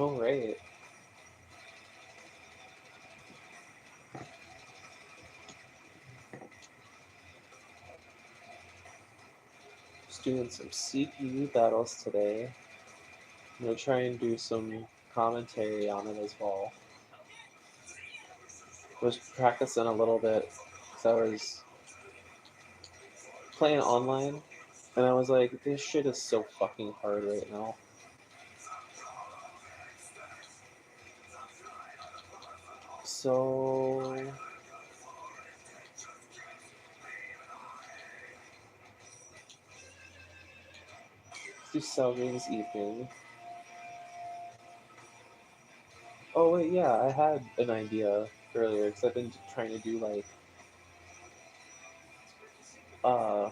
Oh, right. Just doing some CPU battles today. I'm gonna try and do some commentary on it as well. I was practicing a little bit because I was playing online, and I was like, this shit is so fucking hard right now. So let's do Selving's evening. Oh wait, yeah, I had an idea earlier because I've been trying to do like uh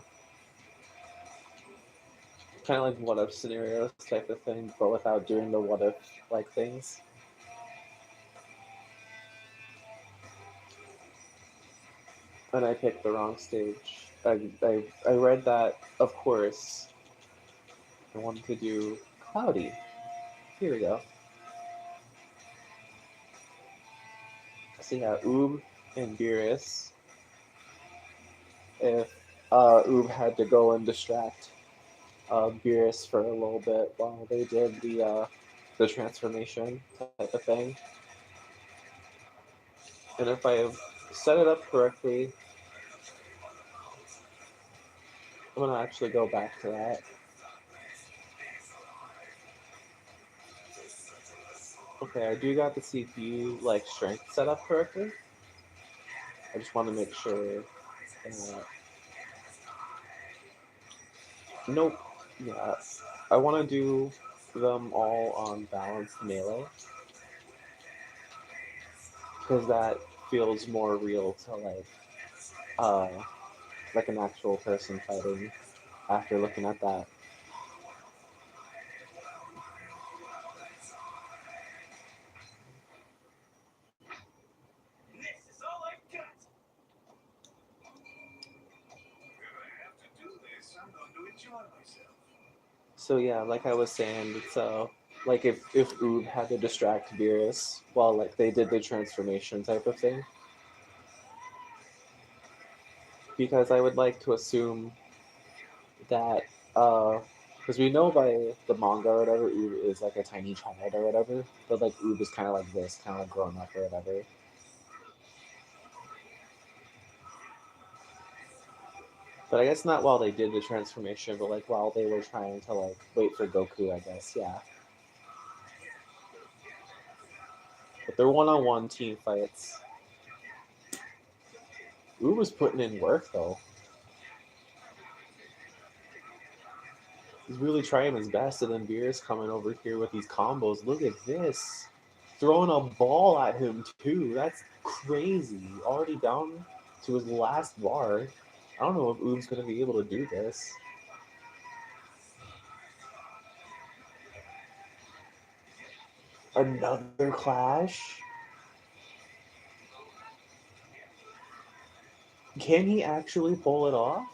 kind of like what if scenarios type of thing, but without doing the what if like things. And I picked the wrong stage. I read that, of course, I wanted to do cloudy. Here we go. So yeah, Oob and Beerus. If Oob had to go and distract Beerus for a little bit while they did the transformation type of thing. And if I set it up correctly, I'm gonna actually go back to that. Okay, I do got the CPU like strength set up correctly. I just want to make sure. Nope. Yeah, I want to do them all on balanced melee because that feels more real to uh like an actual person fighting after looking at that. So yeah, like I was saying, it's like if Oob had to distract Beerus while like they did the transformation type of thing, because I would like to assume that because we know by the manga or whatever, Oob is like a tiny child or whatever, but like Oob is kind of like this, kind of like grown up or whatever. But I guess not while they did the transformation, but like while they were trying to like wait for Goku, I guess, yeah. But they're one-on-one team fights. Oob was putting in work though. He's really trying his best, and then Beerus coming over here with these combos. Look at this. Throwing a ball at him, too. That's crazy. Already down to his last bar. I don't know if Oob's going to be able to do this. Another clash? Can he actually pull it off?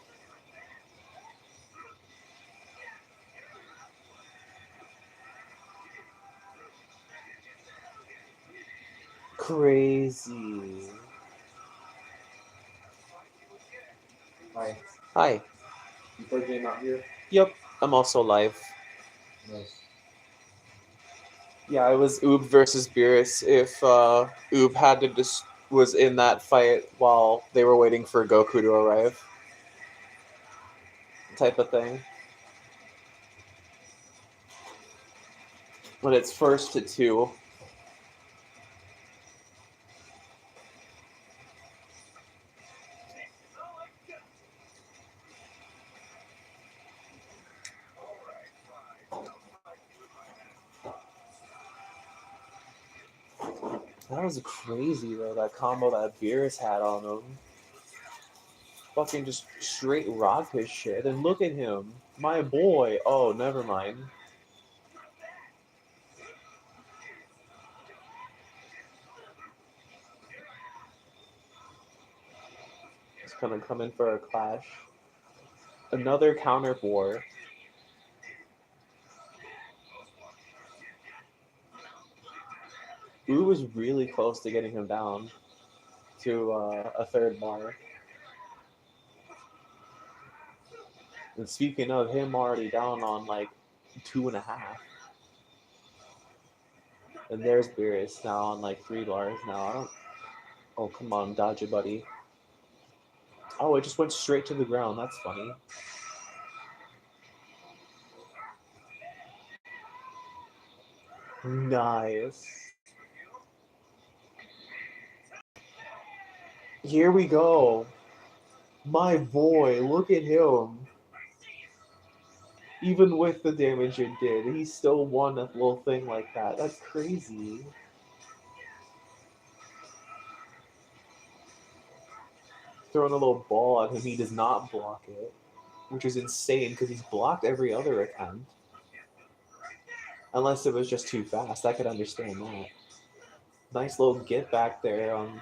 Crazy. Hi. Hi. You play game out here? Yep, I'm also live. Nice. Yeah, it was Oob versus Beerus. If Oob had to just was in that fight while they were waiting for Goku to arrive, type of thing. When it's first to two. That was crazy though. That combo that Beerus had on him. Fucking just straight rock his shit. And look at him, my boy. Oh, never mind. He's gonna come in for a clash. Another counter war. Ooh was really close to getting him down to a third bar. And speaking of him already down on like 2.5. And there's Beerus now on like 3 bars now. I don't. Oh, come on, dodge it, buddy. Oh, it just went straight to the ground. That's funny. Nice. Here we go. My boy, look at him. Even with the damage it did, he still won a little thing like that. That's crazy. Throwing a little ball at him, he does not block it, which is insane because he's blocked every other attempt. Unless it was just too fast, I could understand that. Nice little get back there on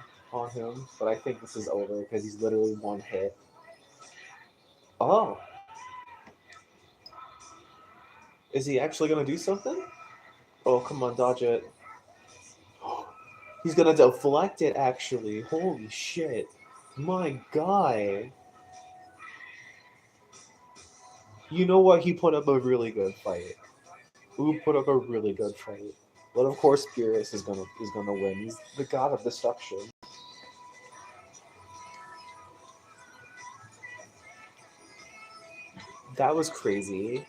him, but I think this is over because he's literally one hit. Oh, is he actually gonna do something? Oh, come on, dodge it. He's gonna deflect it. Actually, holy shit! My guy. You know what? He put up a really good fight. Who put up a really good fight? But of course, Beerus is gonna win. He's the god of destruction. That was crazy.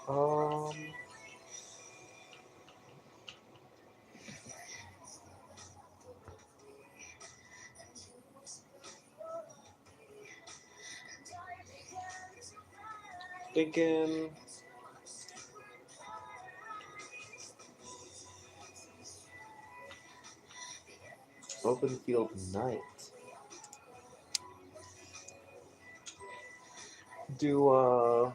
Um, thinking open field night. Do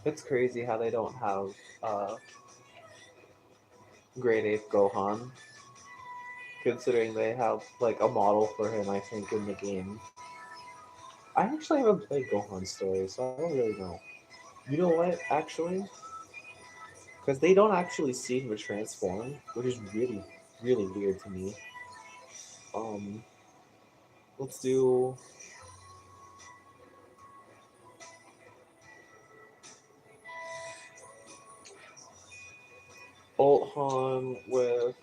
it's crazy how they don't have grade 8 Gohan, considering they have like a model for him. I think in the game. I actually haven't played Gohan story, so I don't really know. You know what? Actually, because they don't actually seem to transform, which is really, really weird to me. Um, let's do Alt Han with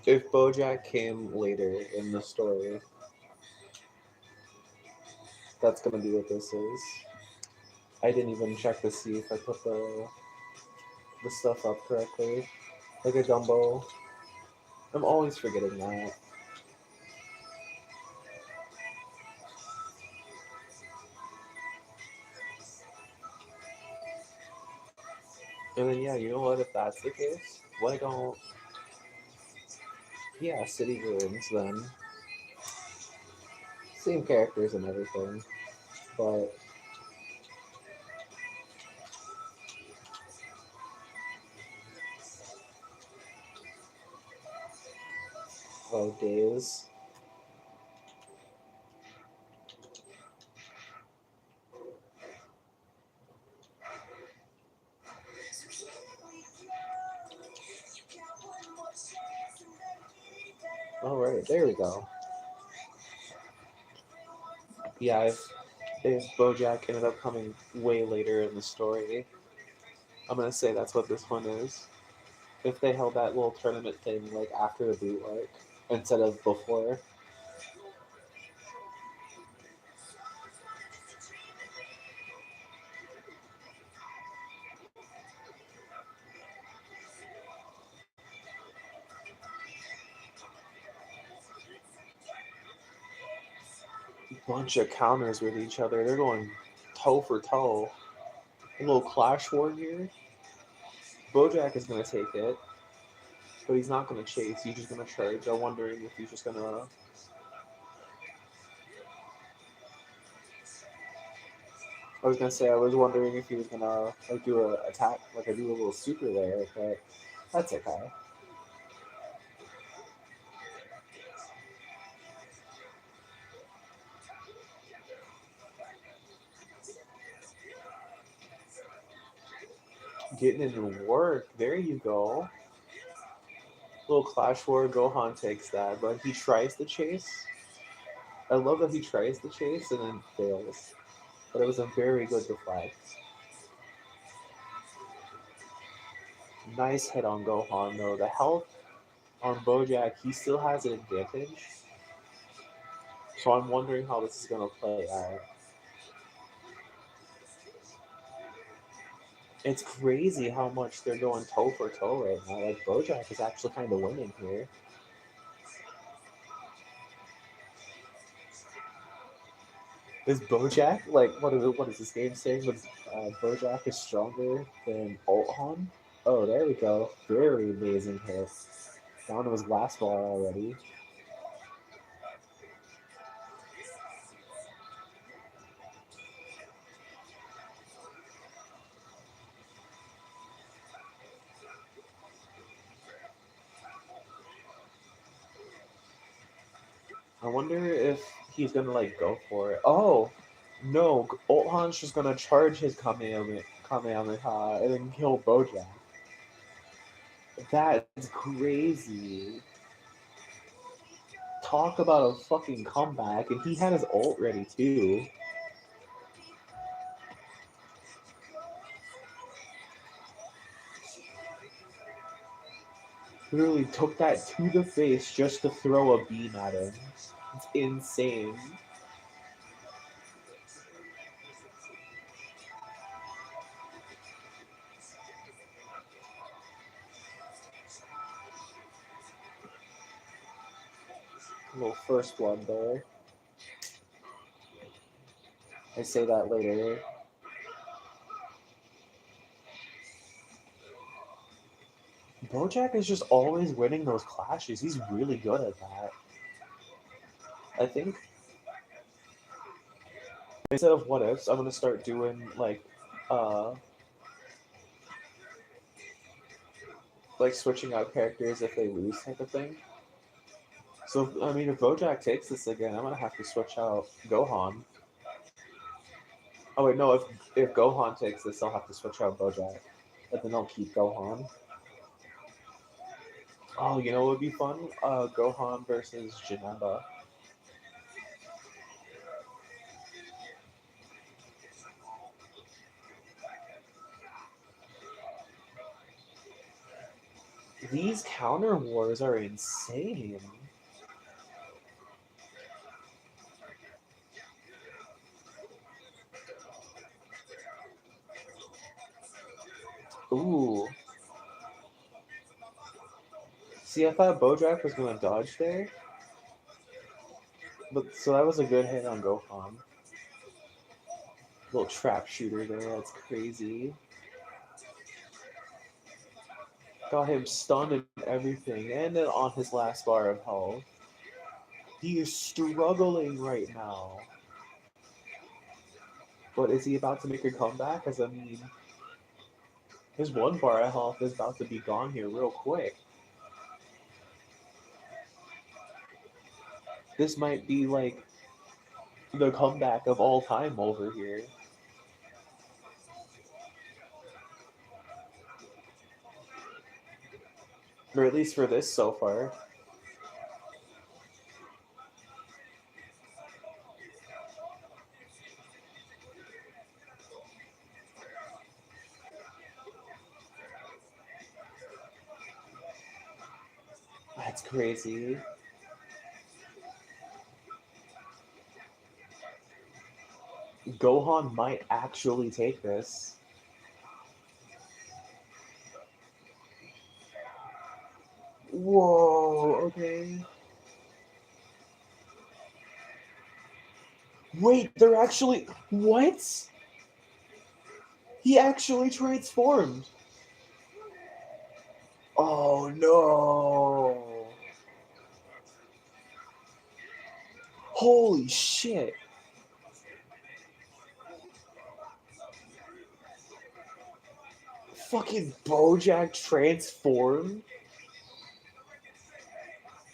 if Bojack came later in the story. That's gonna be what this is. I didn't even check to see if I put the stuff up correctly. Like a Dumbo. I'm always forgetting that. And then yeah, you know what? If that's the case, why don't yeah, City Ruins then. Same characters and everything. But oh days. Alright, there we go. Yeah, if Bojack ended up coming way later in the story, I'm gonna say that's what this one is. If they held that little tournament thing like after the boot arc instead of before. Bunch of counters with each other. They're going toe for toe. A little clash war here. Bojack is gonna take it, but he's not gonna chase. He's just gonna charge. I'm wondering if he's just gonna. I was gonna say I was wondering if he was gonna like do a attack, like I do a little super there, but that's okay. getting into work. There you go. Little Clash War. Gohan takes that, but he tries to chase. I love that he tries to chase and then fails. But it was a very good deflect. Nice hit on Gohan though. The health on Bojack, he still has an advantage. So I'm wondering how this is going to play out. It's crazy how much they're going toe for toe right now. Like Bojack is actually kind of winning here. Is Bojack like what is this game saying? Bojack is stronger than Gohan? Oh, there we go. Very amazing hit. Down to his last bar already. I wonder if he's gonna like go for it. Oh no, Gohan's just gonna charge his Kamehameha and then kill Bojack. That's crazy. Talk about a fucking comeback, and he had his ult ready too. Literally took that to the face just to throw a beam at him. It's insane. A little first blood there. I say that later. Bojack is just always winning those clashes. He's really good at that. I think instead of what ifs, I'm gonna start doing like switching out characters if they lose type of thing. So I mean, if Bojack takes this again, I'm gonna have to switch out Gohan. Oh wait, no. If Gohan takes this, I'll have to switch out Bojack, but then I'll keep Gohan. Oh, you know what would be fun? Gohan versus Janemba. These counter wars are insane. Ooh. See, I thought Bojack was gonna dodge there, but so that was a good hit on Gohan. Little trap shooter there. That's crazy. Got him stunned and everything, and then on his last bar of health. He is struggling right now. But is he about to make a comeback? Because I mean, his one bar of health is about to be gone here real quick. This might be like the comeback of all time over here. Or at least for this so far. That's crazy. Gohan might actually take this. Whoa, okay. Wait, they're actually... What? He actually transformed. Oh, no. Holy shit. Fucking Bojack transformed?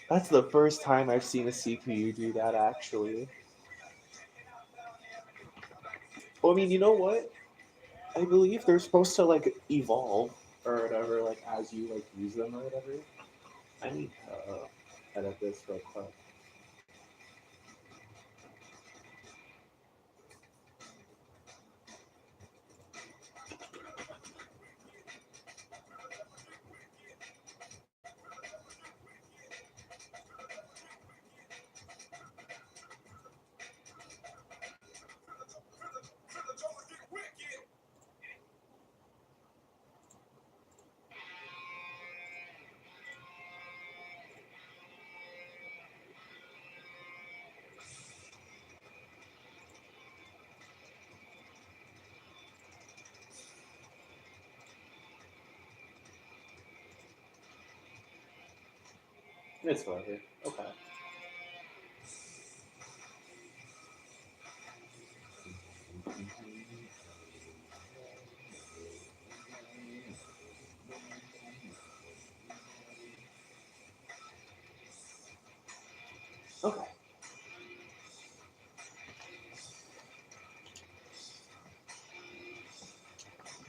That's the first time I've seen a CPU do that, actually. Well, I mean, you know what? I believe they're supposed to like evolve or whatever, like as you like use them or whatever. I need to edit this real quick. It's whatever. Okay. Okay.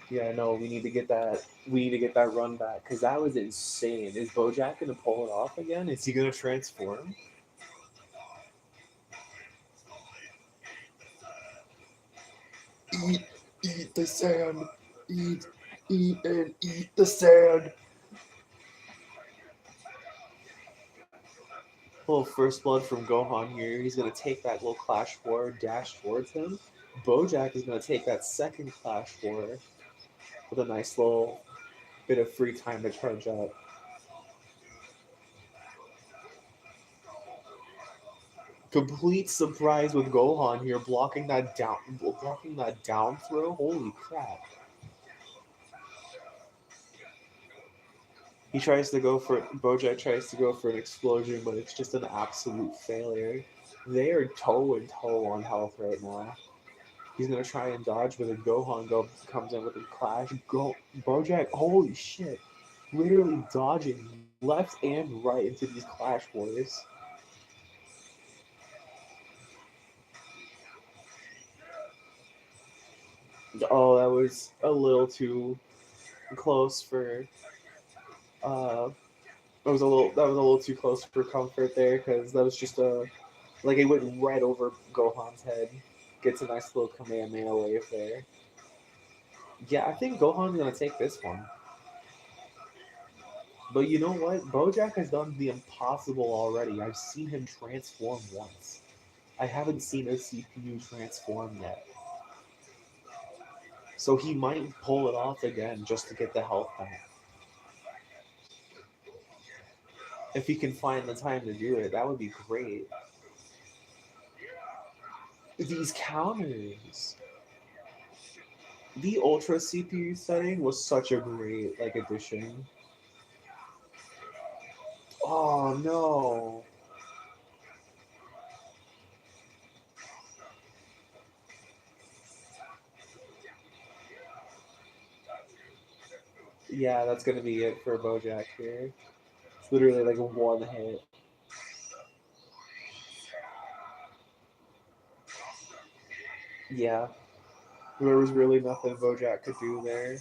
Yeah, no, we need to get that. We need to get that run back because that was insane. Is BoJack gonna pull it off again? Is he gonna transform? Eat the sand. Eat and eat the sand. Little first blood from Gohan here. He's gonna take that little Clash War dash towards him. BoJack is gonna take that second Clash War with a nice little bit of free time to charge up. Complete surprise with Gohan here, blocking that down throw. Holy crap! He tries to go for BoJack tries to go for an explosion, but it's just an absolute failure. They are toe and toe on health right now. He's gonna try and dodge, but then comes in with a clash. BoJack, holy shit! Literally dodging left and right into these clash wars. Oh, that was a little too close for. That was a little too close for comfort there because that was just it went right over Gohan's head. Gets a nice little Kamehameha wave there. Yeah, I think Gohan's gonna take this one. But you know what? BoJack has done the impossible already. I've seen him transform once. I haven't seen a CPU transform yet. So he might pull it off again just to get the health back. If he can find the time to do it, that would be great. These counters. The Ultra CPU setting was such a great addition. Oh no. Yeah, that's gonna be it for BoJack here. It's literally like a one hit. Yeah, there was really nothing BoJack could do there.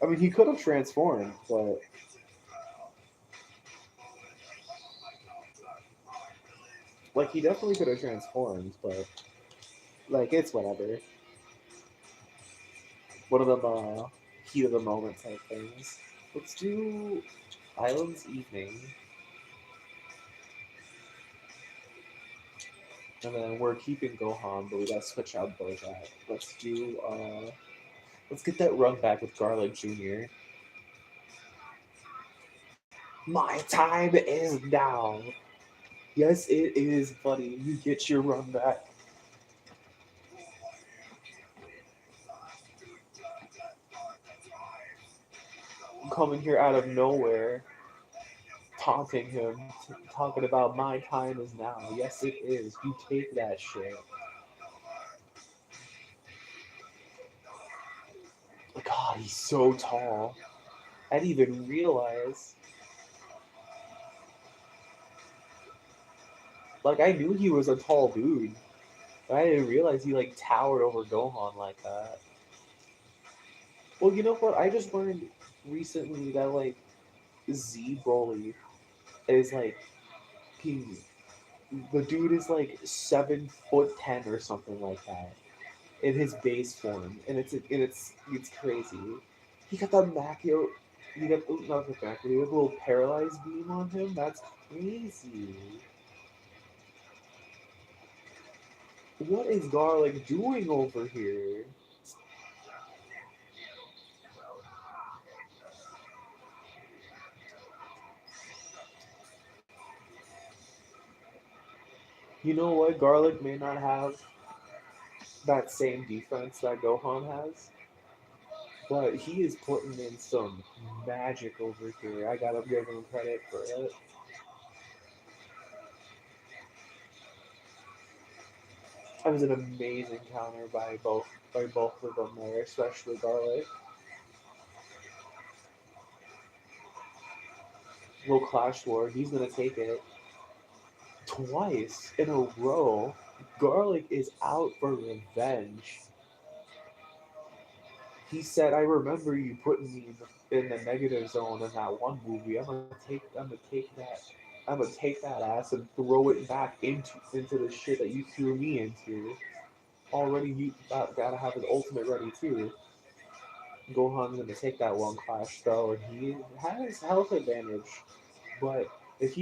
I mean, he could have transformed, but he definitely could have transformed, but it's whatever. One of them heat of the moment type things. Let's do Island's Evening. And then we're keeping Gohan, but we gotta switch out BoJack. Let's get that run back with Garlic Jr. My time is now. Yes, it is, buddy. You get your run back. Coming here out of nowhere, taunting him, talking about my time is now. Yes, it is. You take that shit. God, he's so tall. I didn't even realize. I knew he was a tall dude, but I didn't realize he towered over Gohan like that. Well, you know what? I just learned recently that like Z Broly is like he, the dude is like 7'10" or something like that in his base form, and it's crazy. He got the Macchio, he got not the Macchio, he got a little paralyzed beam on him. That's crazy. What is Garlic doing over here? You know what? Garlic may not have that same defense that Gohan has, but he is putting in some magic over here. I gotta give him credit for it. That was an amazing counter by both of them there, especially Garlic. Little Clash War, he's gonna take it twice in a row. Garlic is out for revenge. He said, "I remember you putting me in the negative zone in that one movie. I'm gonna take that ass and throw it back into the shit that you threw me into. Already, you gotta have his ultimate ready too. Gohan's gonna take that one clash though, and he has health advantage. But if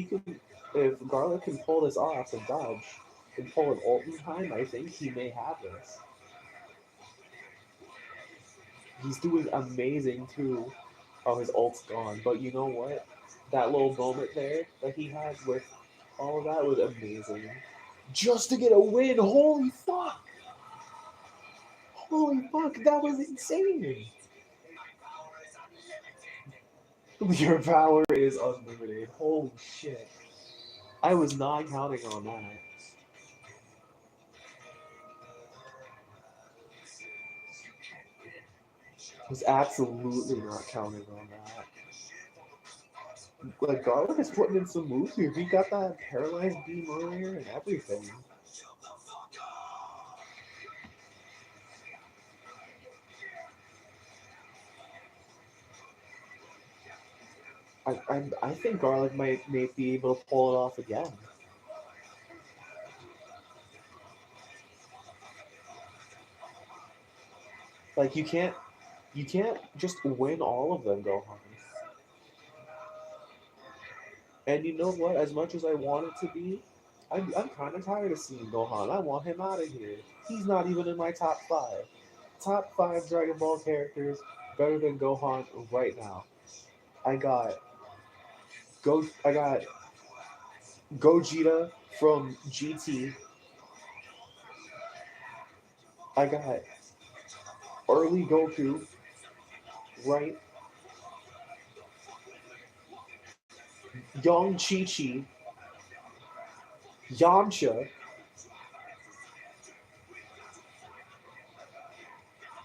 Garlic can pull this off and dodge and pull an ult in time, I think he may have this. He's doing amazing too. Oh, his ult's gone. But you know what? That little moment there that he had with all of that was amazing. Just to get a win, holy fuck! Holy fuck, that was insane! Your power is unlimited. Holy shit. I was not counting on that. I was absolutely not counting on that. Like, Garlic is putting in some moves here. He got that paralyzed beam earlier and everything. I think Garlic may be able to pull it off again. Like you can't just win all of them, Gohan. And you know what? As much as I want it to be, I'm kind of tired of seeing Gohan. I want him out of here. He's not even in my top five. Top five Dragon Ball characters better than Gohan right now. I got I got Gogeta from GT. I got early Goku, right? Young Chi Chi, Yamcha,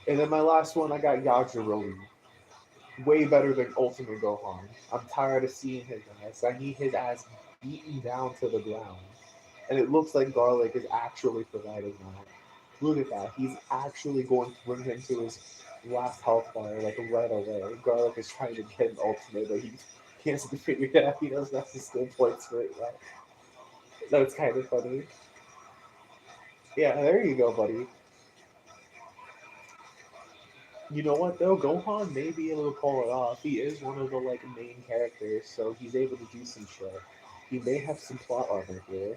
and then my last one I got Yajirobe. Way better than Ultimate Gohan. I'm tired of seeing his ass. I need his ass beaten down to the ground. And it looks like Garlic is actually providing that. Look at that. He's actually going to bring him to his last health bar like right away. Garlic is trying to get an ultimate, but he hasn't figured it out. He doesn't have the skill points for it yet. That's kind of funny. Yeah, there you go, buddy. You know what though? Gohan may be able to pull it off. He is one of the like main characters, so he's able to do some shit. He may have some plot armor here.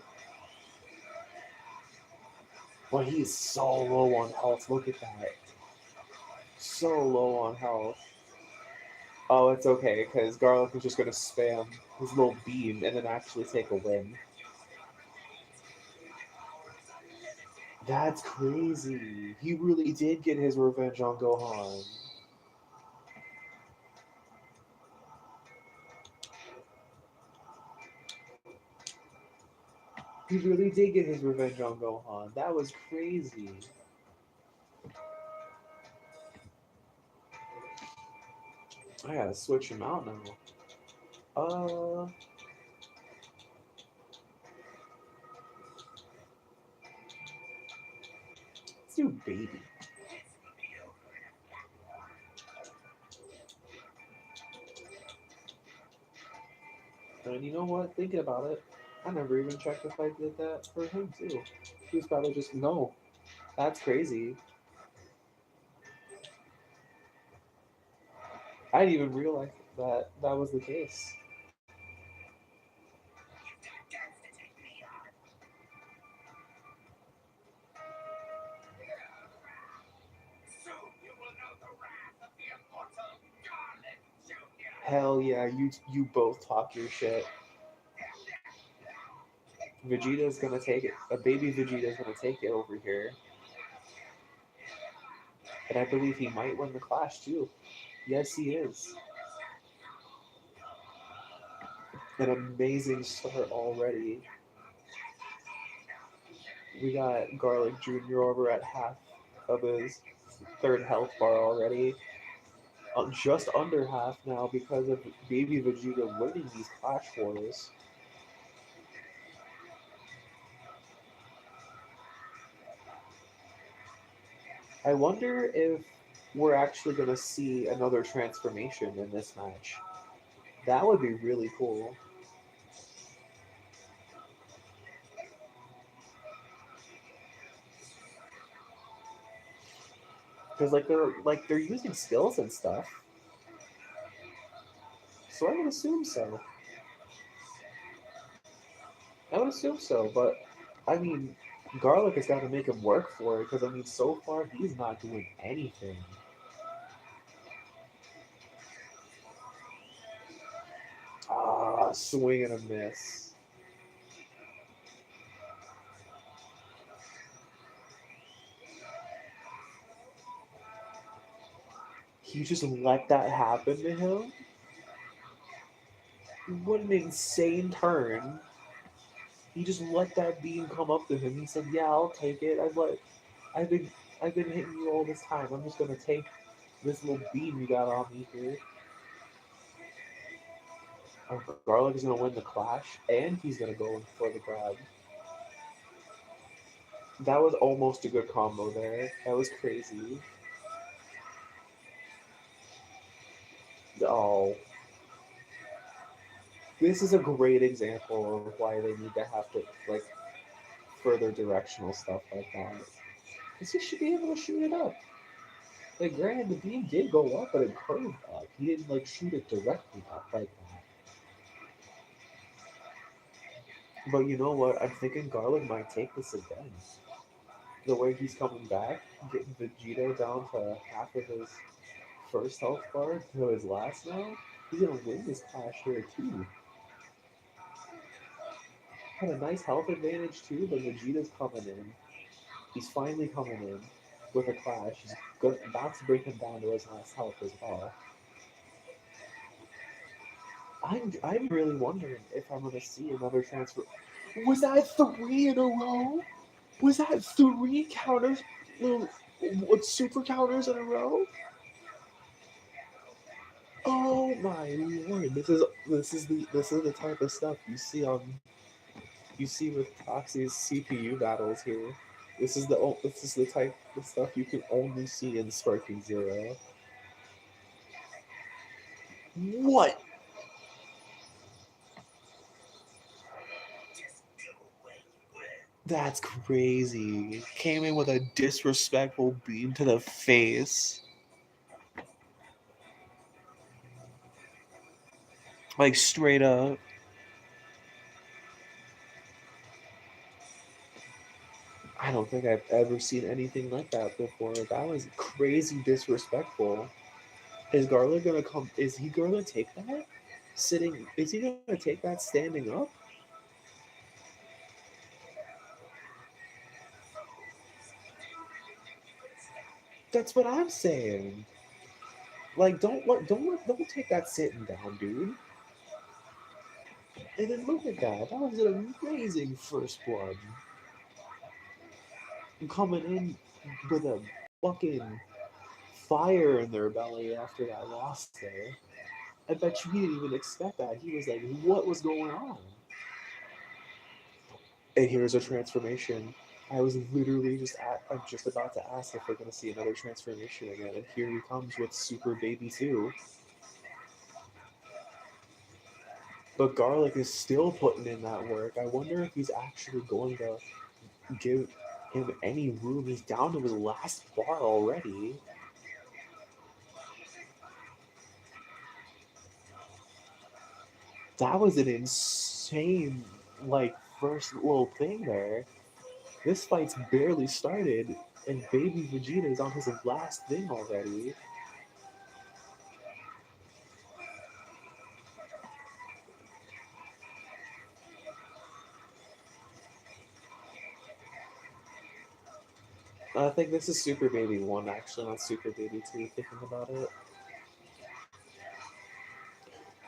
But he's so low on health. Look at that. So low on health. Oh, it's okay, because Garlic is just going to spam his little beam and then actually take a win. That's crazy. He really did get his revenge on Gohan. He really did get his revenge on Gohan. That was crazy. I gotta switch him out now. Let's do baby. And you know what? Thinking about it, I never even checked if I did that for him too. He was probably just no. That's crazy. I didn't even realize that that was the case. Hell yeah, you both talk your shit. Vegeta's gonna take it. A baby Vegeta's gonna take it over here, and I believe he might win the clash too. Yes, he is. An amazing start already. We got Garlic Jr. over at half of his third health bar already. Just under half now because of Baby Vegeta winning these Clash Wars. I wonder if we're actually going to see another transformation in this match. That would be really cool. Because they're using skills and stuff. So I would assume so. I would assume so, but I mean, Garlic has got to make him work for it because I mean, so far he's not doing anything. Ah, swing and a miss. He just let that happen to him. What an insane turn! He just let that beam come up to him. He said, "Yeah, I'll take it. I've been, I've been hitting you all this time. I'm just gonna take this little beam you got on me here." Oh, Garlic is gonna win the clash, and he's gonna go in for the grab. That was almost a good combo there. That was crazy. Oh, this is a great example of why they need to have to like further directional stuff like that. Because he should be able to shoot it up. Like, granted, the beam did go up, but it curved up. He didn't like shoot it directly up like that. But you know what? I'm thinking Garlic might take this again. The way he's coming back, getting Vegeta down to half of his first health bar to his last now, he's gonna win this clash here too. Had a nice health advantage too, but Vegeta's coming in. He's finally coming in with a clash. He's about to bring him down to his last health as well. I'm really wondering if I'm gonna see another transfer. Was that three in a row? Was that three counters, little what super counters in a row? Oh my lord! This is the type of stuff you see with Proxy's CPU battles here. This is the type of stuff you can only see in Sparking Zero. What? That's crazy. Came in with a disrespectful beam to the face. Like straight up. I don't think I've ever seen anything like that before. That was crazy disrespectful. Is Garlic gonna come? Is he gonna take that? Sitting? Is he gonna take that standing up? That's what I'm saying. Like, don't take that sitting down, dude. And then look at that. That was an amazing first blood. Coming in with a fucking fire in their belly after that loss there. I bet you he didn't even expect that. He was like, what was going on? And here's a transformation. I'm just about to ask if we're going to see another transformation again. And here he comes with Super Baby 2. But Garlic is still putting in that work. I wonder if he's actually going to give him any room. He's down to his last bar already. That was an insane, like, first little thing there. This fight's barely started, and baby Vegeta is on his last thing already. I think this is Super Baby 1, actually, not Super Baby 2, thinking about it.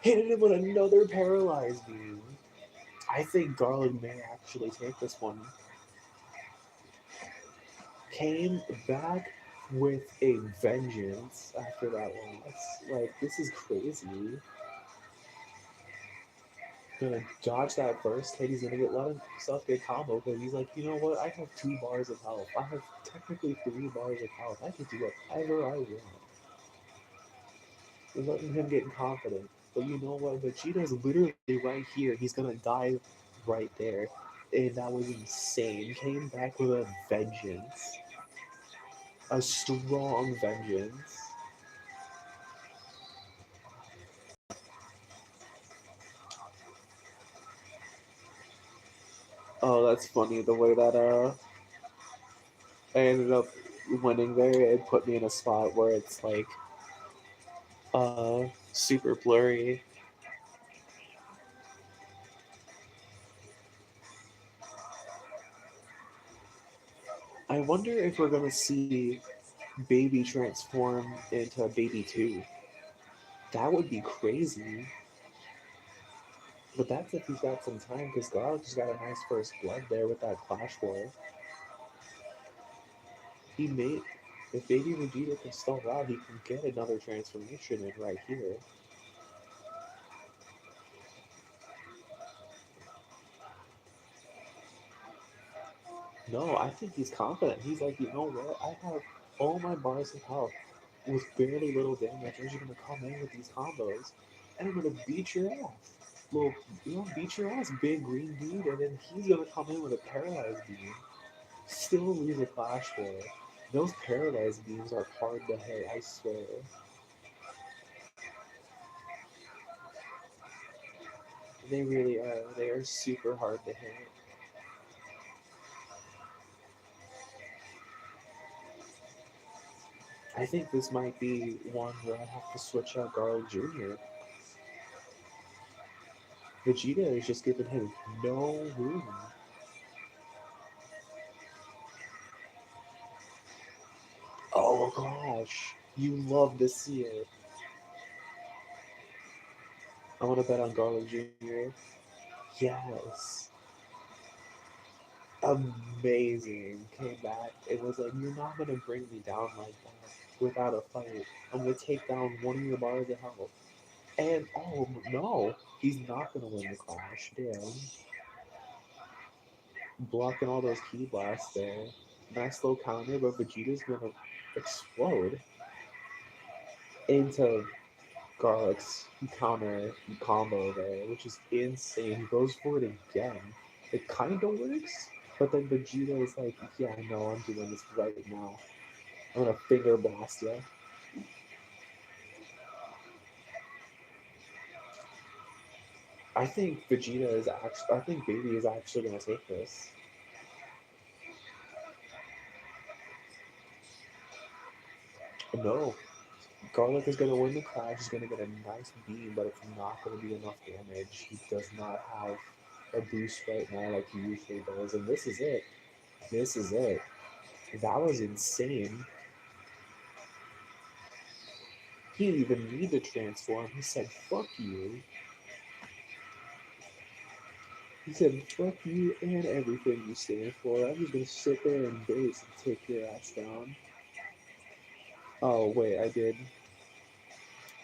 Hitting him with another paralyzed beam. I think Garlic may actually take this one. Came back with a vengeance after that loss. Like, this is crazy. Gonna dodge that first hit. He's gonna let himself get combo because he's like, you know what? I have 2 bars of health. I have technically 3 bars of health. I can do whatever I want. We're letting him get confident. But you know what? Vegeta's literally right here. He's gonna die right there. And that was insane. Came back with a vengeance. A strong vengeance. Oh, that's funny. The way that I ended up winning there, it put me in a spot where it's like super blurry. I wonder if we're gonna see Baby transform into Baby 2. That would be crazy. But that's if he's got some time, because Garlic just got a nice first blood there with that Clash War. He may, if Baby Vegeta can stall out, he can get another transformation in right here. No, I think he's confident. He's like, you know what? I have all my bars of health with barely little damage. I'm just gonna come in with these combos, and I'm gonna beat your ass. Little, beat your ass, big green dude, and then he's gonna come in with a paralyzed beam. Still lose a Clash War. Those paralyzed beams are hard to hit, I swear. They really are. They are super hard to hit. I think this might be one where I have to switch out Garlic Jr. Vegeta is just giving him no room. Oh gosh, you love to see it. I want to bet on Garlic Jr. Yes. Amazing. Came back. It was like, you're not going to bring me down like that without a fight. I'm going to take down one of your bars of health. And, oh no, he's not going to win the Clash. Damn. Blocking all those key blasts there. Nice little counter, but Vegeta's going to explode into Garlic's counter combo there, which is insane. He goes for it again. It kind of works, but then Vegeta is like, yeah, no, I'm doing this right now. I'm gonna finger blast you. I think Vegeta is actually. I think Baby is actually gonna take this. No, Garlic is gonna win the clash. He's gonna get a nice beam, but it's not gonna be enough damage. He does not have a boost right now like he usually does, and this is it. This is it. That was insane. He didn't even need to transform. He said, "Fuck you." He said, "Fuck you and everything you stand for. I'm just gonna sit there and base and take your ass down." Oh wait, I did.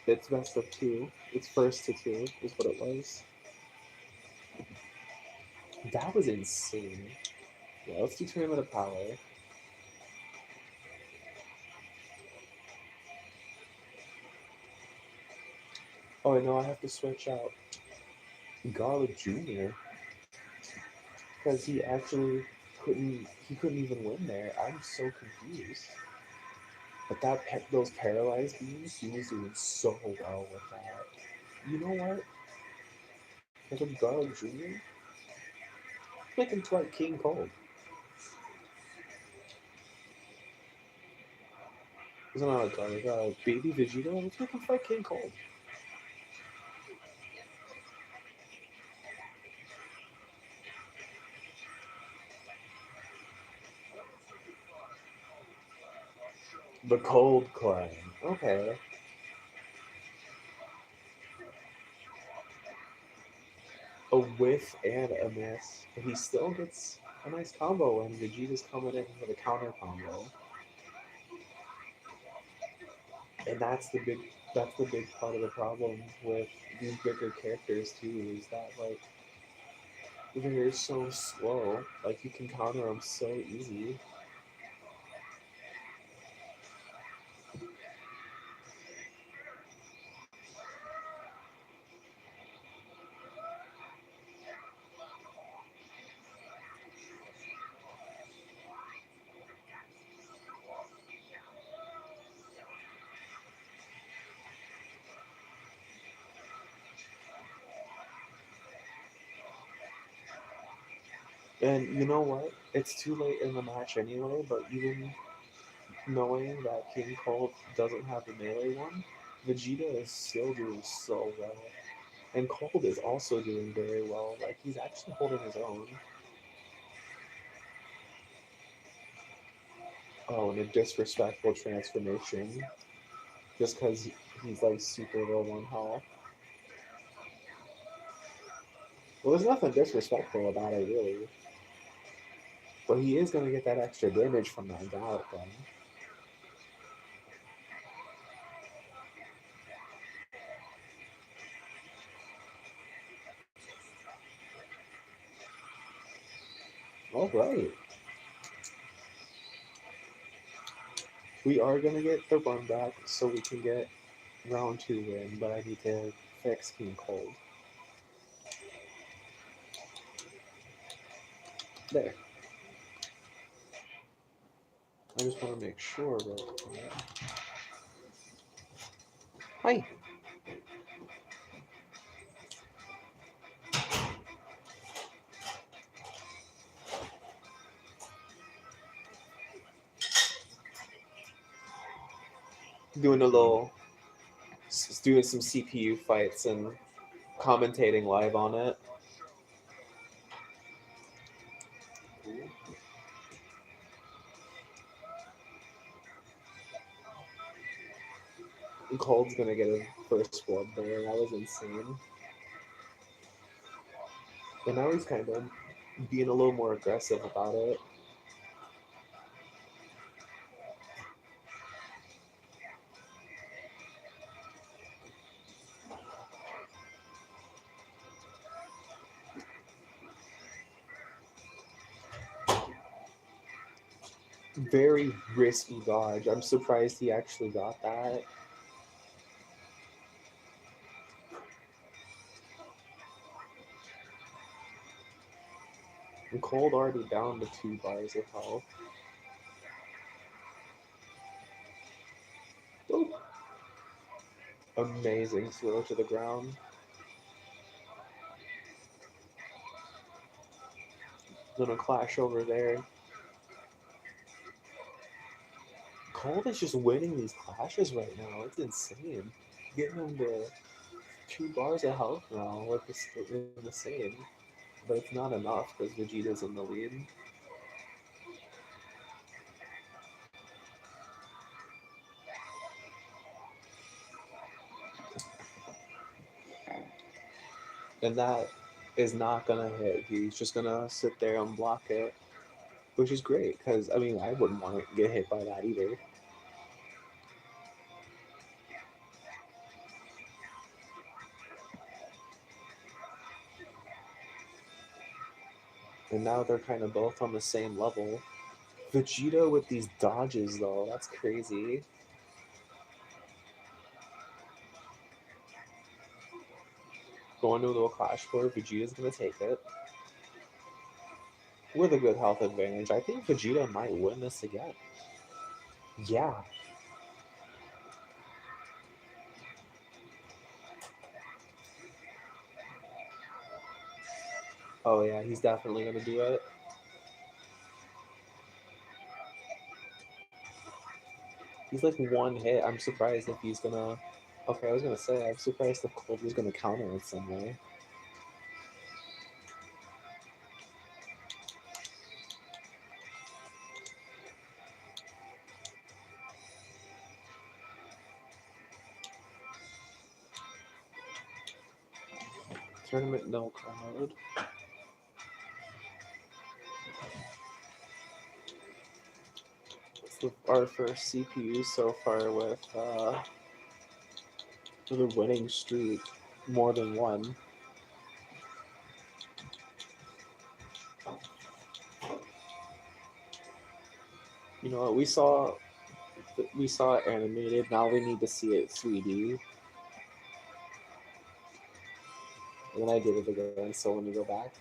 It's best of 2. It's first to 2 is what it was. That was insane. Yeah, let's do Tournament of Power. Oh, I know I have to switch out. Garlic Jr. because he actually couldn't even win there. I'm so confused. But those paralyzed beams, he was doing so well with that. You know what? Because of Garlic Jr., make him fight King Cold. Isn't that a Garlic? Baby Vegeta? Let's make him fight King Cold. The Cold Clan. Okay. A whiff and a miss. But he still gets a nice combo when Vegeta's coming in with a counter combo. And that's the big part of the problem with these bigger characters too, is that like they're so slow. Like you can counter them so easy. And you know what? It's too late in the match anyway, but even knowing that King Cold doesn't have the melee one, Vegeta is still doing so well. And Cold is also doing very well. Like he's actually holding his own. Oh, and a disrespectful transformation. Just because he's like super low on health. Well, there's nothing disrespectful about it, really. But he is going to get that extra damage from that Gallop gun. All right. We are going to get the run back so we can get round 2 win, but I need to fix King Cold. There. I just want to make sure real quick. Hi. Doing a little, doing some CPU fights and commentating live on it. Cold's gonna get a first blood there. That was insane. And now he's kind of being a little more aggressive about it. Very risky dodge. I'm surprised he actually got that. And Cold already down to 2 bars of health. Boop. Amazing throw to the ground. Gonna clash over there. Cold is just winning these clashes right now. It's insane. Getting him to 2 bars of health now with in the same. But it's not enough because Vegeta's in the lead. And that is not gonna hit. He's just gonna sit there and block it, which is great because I mean I wouldn't want to get hit by that either. And now they're kind of both on the same level. Vegeta with these dodges though, that's crazy. going to a clash where Vegeta's gonna take it with a good health advantage. I think Vegeta might win this again. Yeah. Oh yeah, he's definitely gonna do it. He's like one hit. I'm surprised if he's gonna. Okay, I was gonna say I'm surprised if Cold was gonna counter it some way. Tournament no crowd. It's our first CPU so far with the winning streak, more than one. You know what? We saw it animated. Now we need to see it 3D. And then I did it again. So let me go back.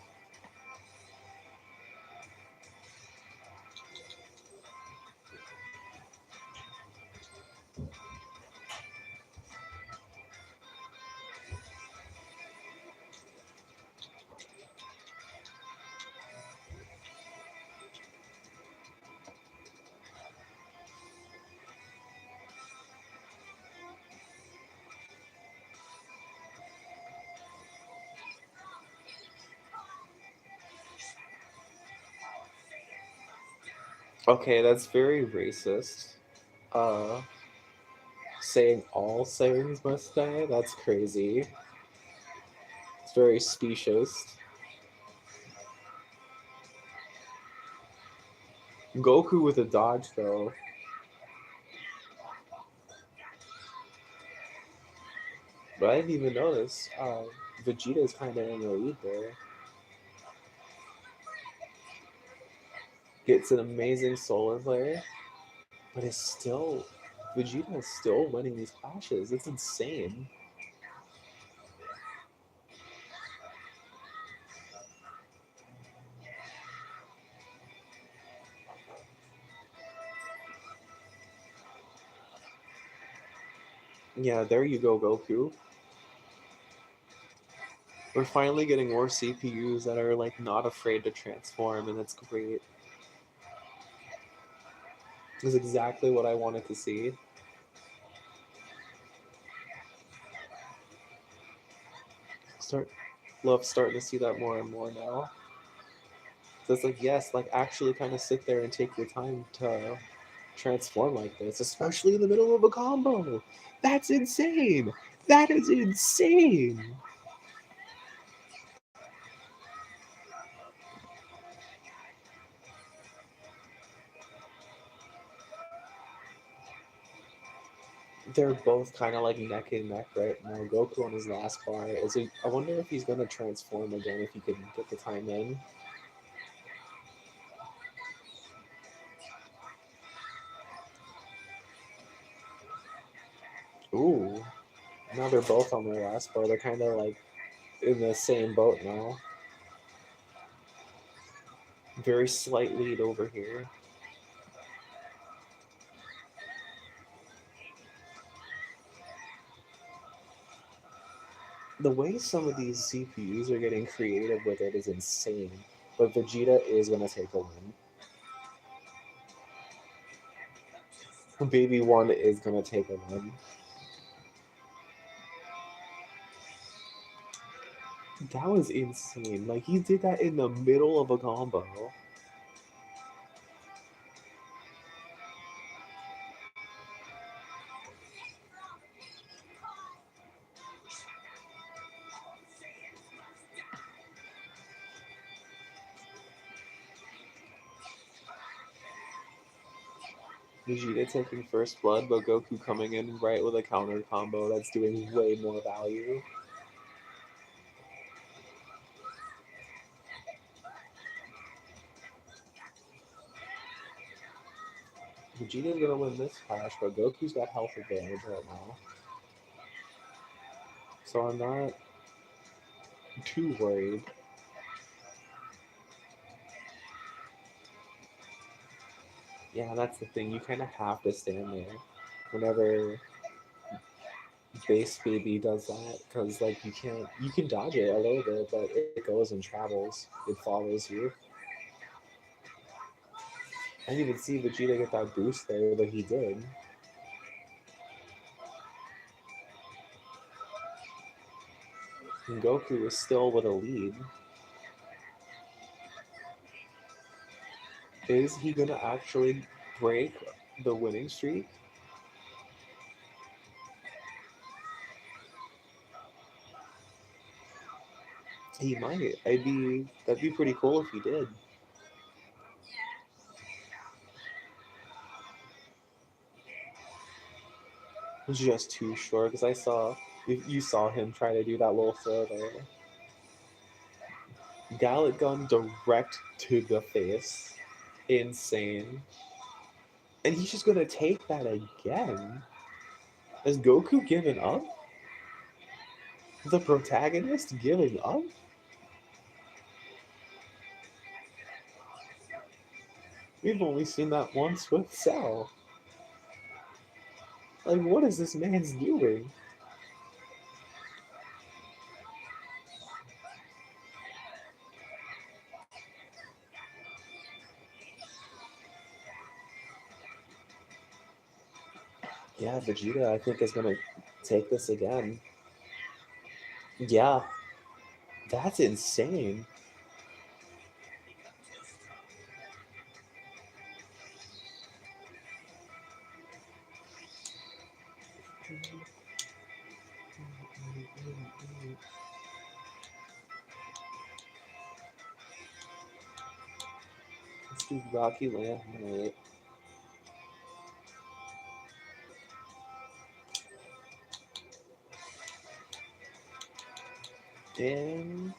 Okay, that's very racist. Uh, saying all Saiyans must die? That's crazy. It's very specious. Goku with a dodge, though. But I didn't even notice. Vegeta is kind of in the lead there. Gets an amazing solar flare, but is still Vegeta is still winning these clashes. It's insane. Yeah, there you go, Goku. We're finally getting more CPUs that are like not afraid to transform, and that's great. This is exactly what I wanted to see. Starting to see that more and more now. So it's like, yes, like actually kind of sit there and take your time to transform like this, especially in the middle of a combo. That's insane. That is insane. They're both kind of like neck and neck right now. Goku on his last bar. I wonder if he's going to transform again if he can get the time in. Ooh. Now they're both on their last bar. They're kind of like in the same boat now. Very slight lead over here. The way some of these CPUs are getting creative with it is insane. But Vegeta is going to take a win. Baby One is going to take a win. That was insane. Like, he did that in the middle of a combo. Vegeta taking first blood, but Goku coming in right with a counter combo that's doing way more value. Vegeta's gonna win this clash, but Goku's got health advantage right now. So I'm not too worried. Yeah, that's the thing. You kind of have to stand there whenever base baby does that, because like you can dodge it a little bit, but it goes and travels. It follows you. I didn't even see Vegeta get that boost there, but he did. And Goku is still with a lead. Is he gonna actually break the winning streak? He might. That'd be pretty cool if he did. It was just too short because you saw him try to do that little throw there. Gallic gun direct to the face. Insane. And he's just gonna take that again. Is Goku giving up? The protagonist giving up? We've only seen that once with Cell. Like, what is this man's doing? Yeah, Vegeta, I think, is gonna take this again. Yeah, that's insane. Let's do Rocky Land. Right. And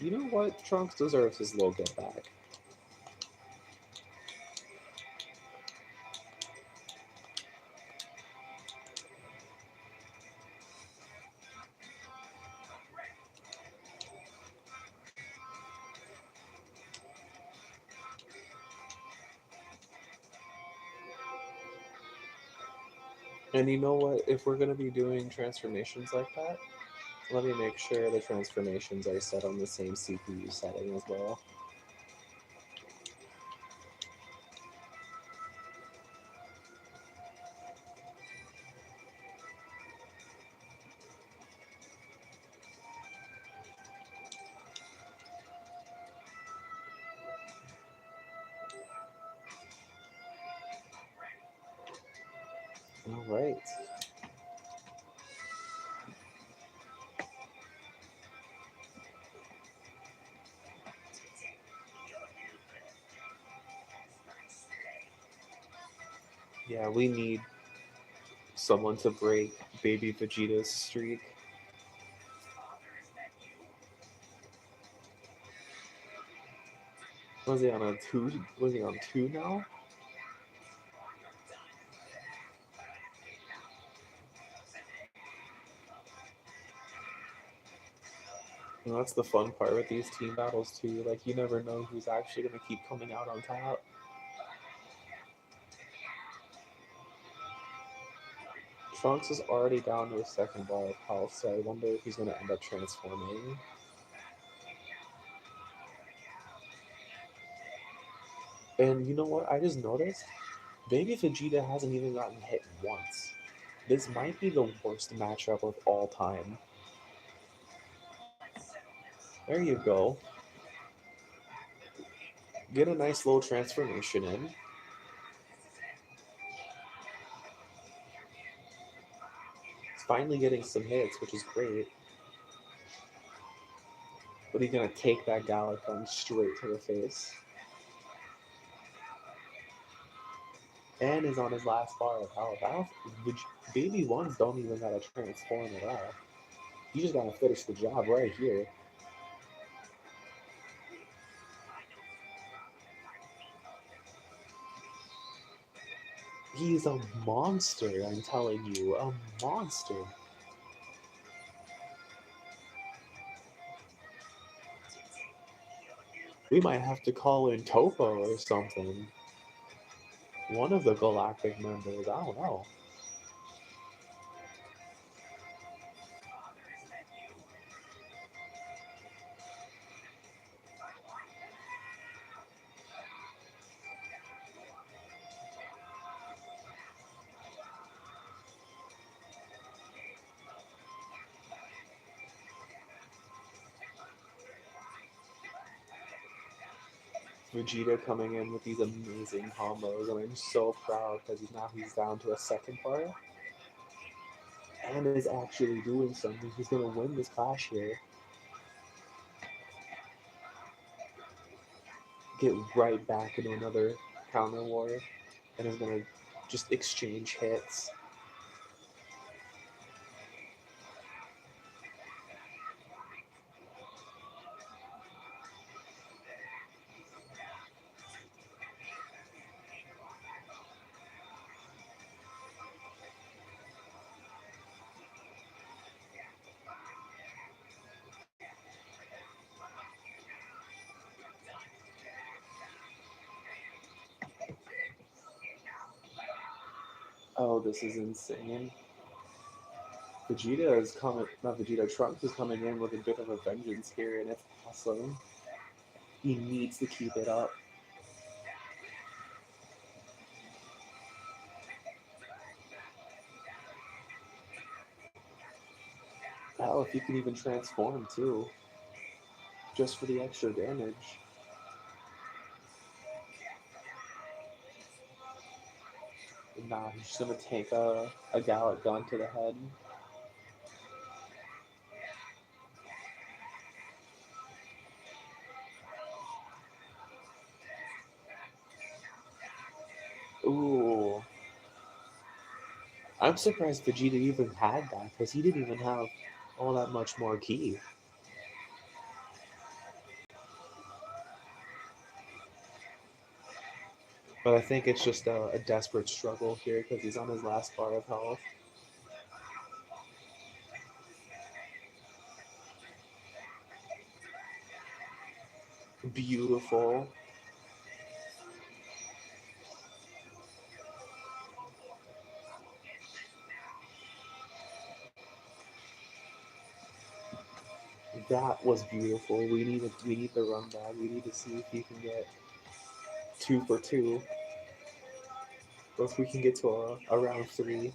you know what? Trunks deserves his little get back. And you know what? If we're gonna be doing transformations like that, let me make sure the transformations are set on the same CPU setting as well. All right. Yeah, we need someone to break baby Vegeta's streak. Was he on a two? Was he on two now? And that's the fun part with these team battles too. Like you never know who's actually gonna keep coming out on top. Trunks is already down to his second bar of health, so I wonder if he's gonna end up transforming. And you know what? I just noticed Baby Vegeta hasn't even gotten hit once. This might be the worst matchup of all time. There you go. Get a nice little transformation in. He's finally getting some hits, which is great. But he's gonna take that Gallic gun straight to the face. And is on his last bar of health. Baby ones don't even gotta transform at all. You just gotta finish the job right here. He's a monster, I'm telling you. A monster. We might have to call in Topo or something. One of the galactic members. I don't know. Vegeta coming in with these amazing combos, and I'm so proud because he's down to a second part and is actually doing something. He's gonna win this clash here. Get right back into another counter war, and is gonna just exchange hits. Oh, this is insane. Vegeta is coming, not Vegeta, Trunks is coming in with a bit of a vengeance here, and it's awesome. He needs to keep it up. Oh, if he can even transform too, just for the extra damage. Nah, he's just gonna take a Gallic gun to the head. Ooh. I'm surprised Vegeta even had that, because he didn't even have all that much more ki. But I think it's just a desperate struggle here, because he's on his last bar of health. Beautiful. That was beautiful. We need the run back. We need to see if he can get 2 for 2. Or if we can get to a round 3.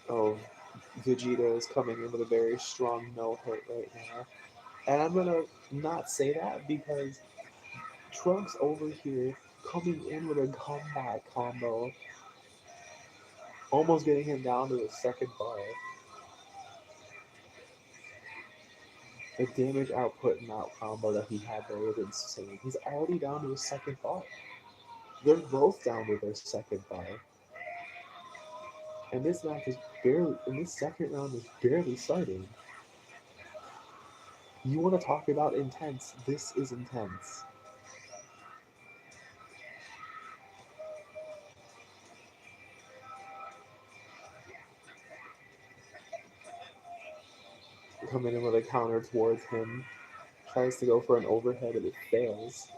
Oh, Vegeta is coming in with a very strong no hit right now. And I'm gonna not say that because Trunks over here coming in with a comeback combo, almost getting him down to the second bar. The damage output and out combo that he had there was insane. He's already down to his second bar. They're both down to their second bar. And this match is barely, and this second round is barely starting. You want to talk about intense? This is intense. Coming in with a counter towards him, tries to go for an overhead and it fails.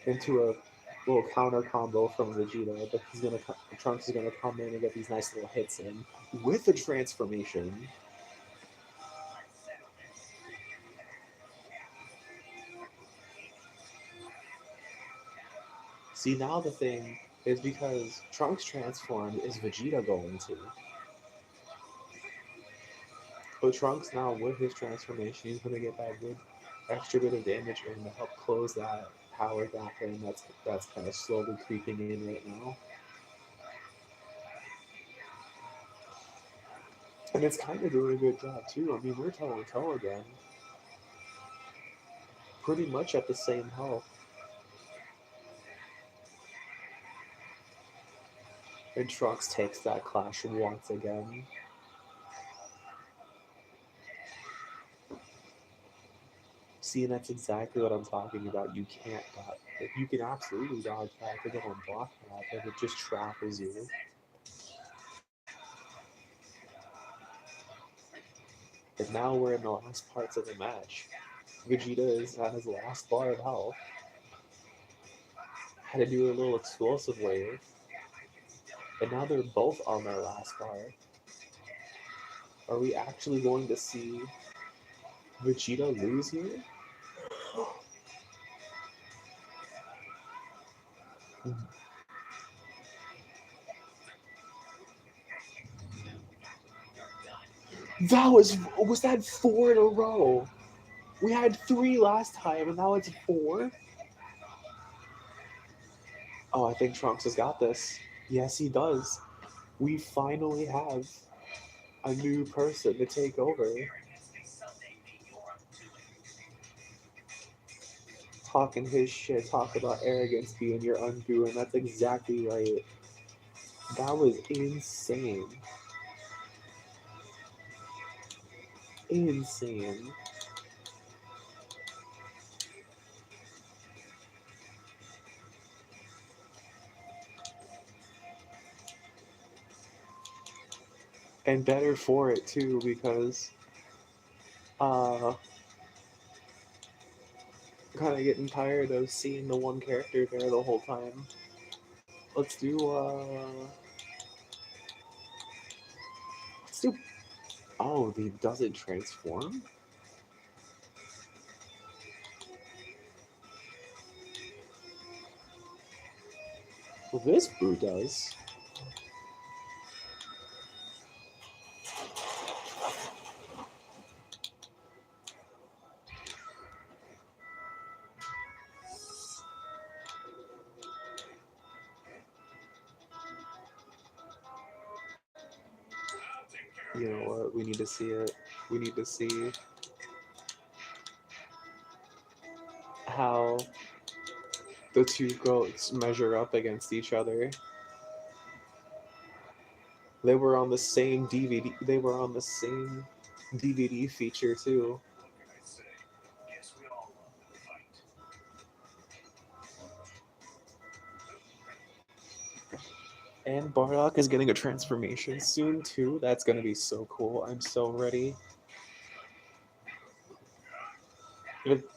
Into a little counter combo from Vegeta, but Trunks is gonna come in and get these nice little hits in with the transformation. See, now the thing is because Trunks transformed, is Vegeta going to? But Trunks now with his transformation, he's gonna get that good extra bit of damage in to help close that power gap in that's kind of slowly creeping in right now. And it's kind of doing a good job too. I mean, we're toe to toe again, pretty much at the same health. And Trunks takes that clash once again. See, and that's exactly what I'm talking about. You can't dodge. Like, you can absolutely dodge that, but don't block that, but it just trapples you. And now we're in the last parts of the match. Vegeta is at his last bar of health. Had to do a little explosive wave. And now they're both on their last bar. Are we actually going to see Vegeta lose here? That was that 4 in a row? We had 3 last time, and now it's 4. Oh, I think Trunks has got this. Yes, he does. We finally have a new person to take over. Talking his shit, talk about arrogance being your undoing. That's exactly right. That was insane. Insane. And better for it too, because kind of getting tired of seeing the one character there the whole time. Let's do let's do. Oh, he doesn't transform. Well, this Boo does. You know what? We need to see it. We need to see how the two goats measure up against each other. They were on the same DVD. They were on the same DVD feature too. And Bardock is getting a transformation soon too. That's gonna be so cool. I'm so ready.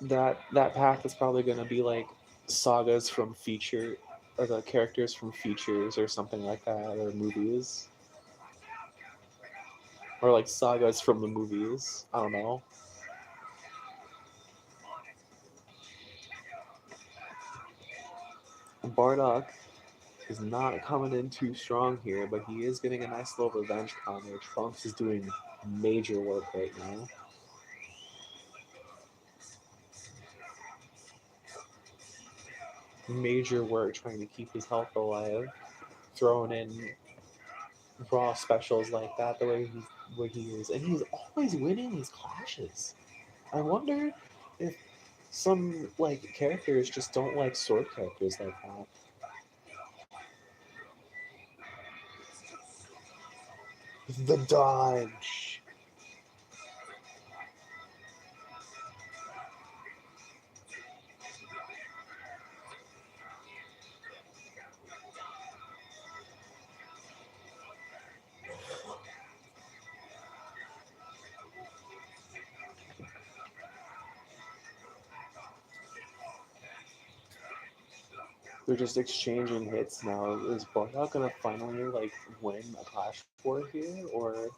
That path is probably gonna be like sagas from feature, or the characters from features or something like that, or movies, or like sagas from the movies. I don't know. Bardock is not coming in too strong here, but he is getting a nice little revenge counter. Trunks is doing major work right now. Major work trying to keep his health alive. Throwing in raw specials like that the way he is. And he's always winning these clashes. I wonder if some like characters just don't like sword characters like that. The dodge. They're just exchanging hits now. Is Bardock gonna finally like win a clash war here, or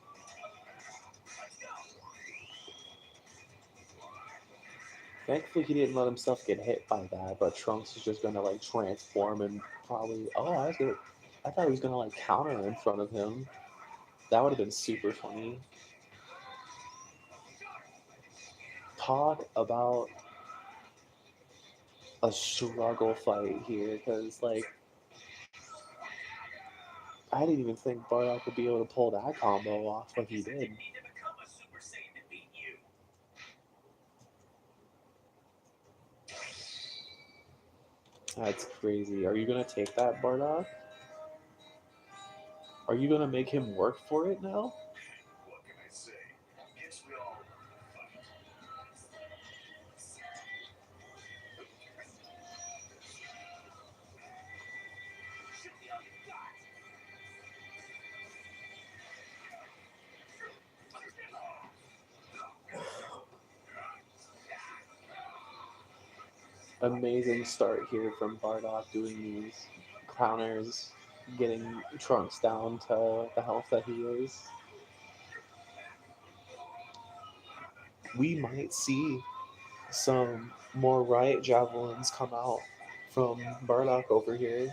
thankfully he didn't let himself get hit by that, but Trunks is just gonna like transform and probably I thought he was gonna like counter in front of him. That would have been super funny. Talk about a struggle fight here, because like I didn't even think Bardock would be able to pull that combo off like he did. That's crazy. Are you gonna take that, Bardock? Are you gonna make him work for it now? Amazing start here from Bardock doing these counters, getting Trunks down to the health that he is. We might see some more riot javelins come out from Bardock over here.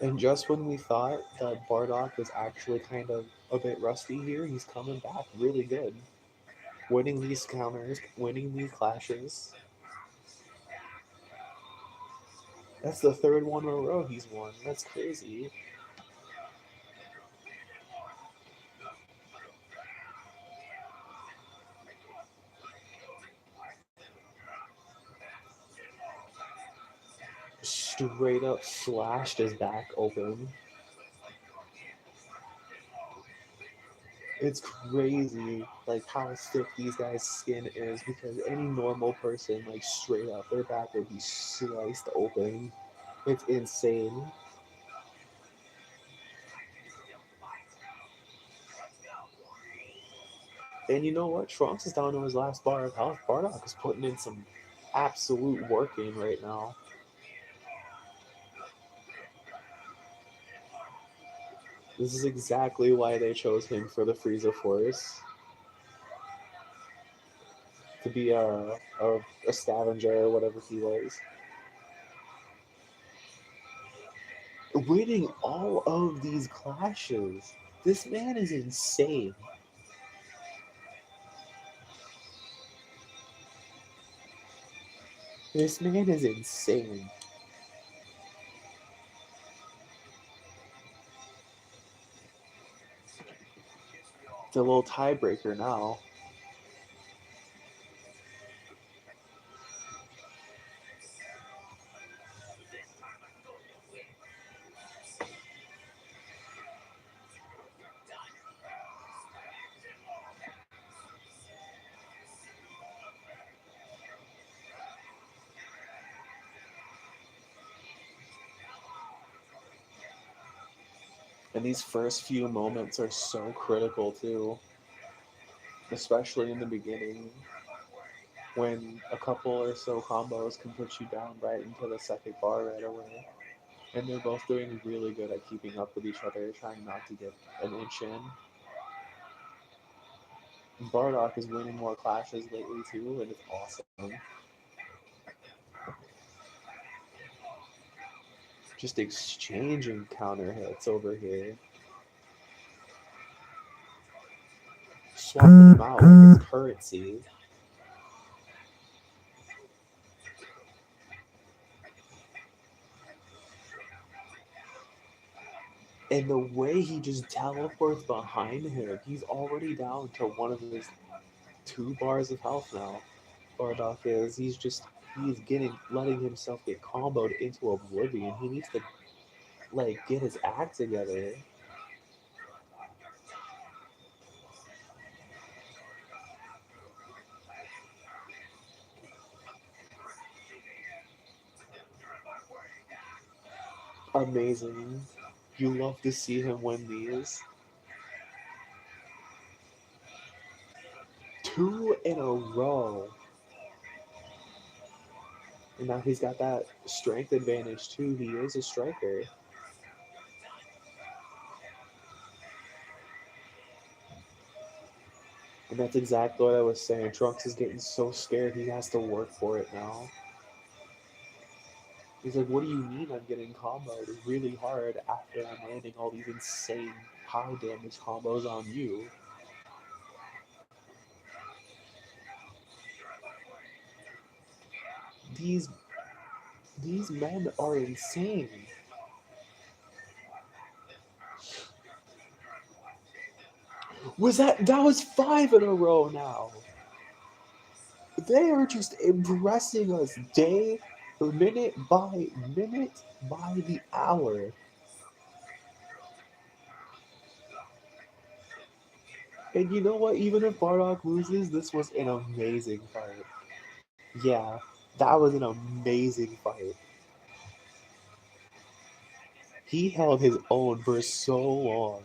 And just when we thought that Bardock was actually kind of a bit rusty here, he's coming back really good. Winning these counters, winning these clashes. That's the third one in a row he's won. That's crazy. Straight up slashed his back open. It's crazy, like how thick these guys' skin is, because any normal person, like straight up, their back would be sliced open. It's insane. And you know what? Trunks is down to his last bar of health. Bardock is putting in some absolute work in right now. This is exactly why they chose him for the Frieza Force. To be a scavenger or whatever he was. Winning all of these clashes. This man is insane. This man is insane. It's a little tiebreaker now. And these first few moments are so critical too, especially in the beginning when a couple or so combos can put you down right into the second bar right away. And they're both doing really good at keeping up with each other, trying not to get an inch in. Bardock is winning more clashes lately too, and it's awesome. Just exchanging counter hits over here. Swapping them out like it's currency. And the way he just teleports behind him, he's already down to one of his 2 bars of health now. Bardock is. He's letting himself get comboed into oblivion. He needs to get his act together. Amazing. You love to see him win these. 2 in a row. And now he's got that strength advantage too. He is a striker. And that's exactly what I was saying. Trunks is getting so scared he has to work for it now. He's like, what do you mean I'm getting comboed really hard after I'm landing all these insane high damage combos on you? These these men are insane. That was 5 in a row now? They are just impressing us minute by the hour. And you know what? Even if Bardock loses, this was an amazing fight. Yeah, that was an amazing fight. He held his own for so long.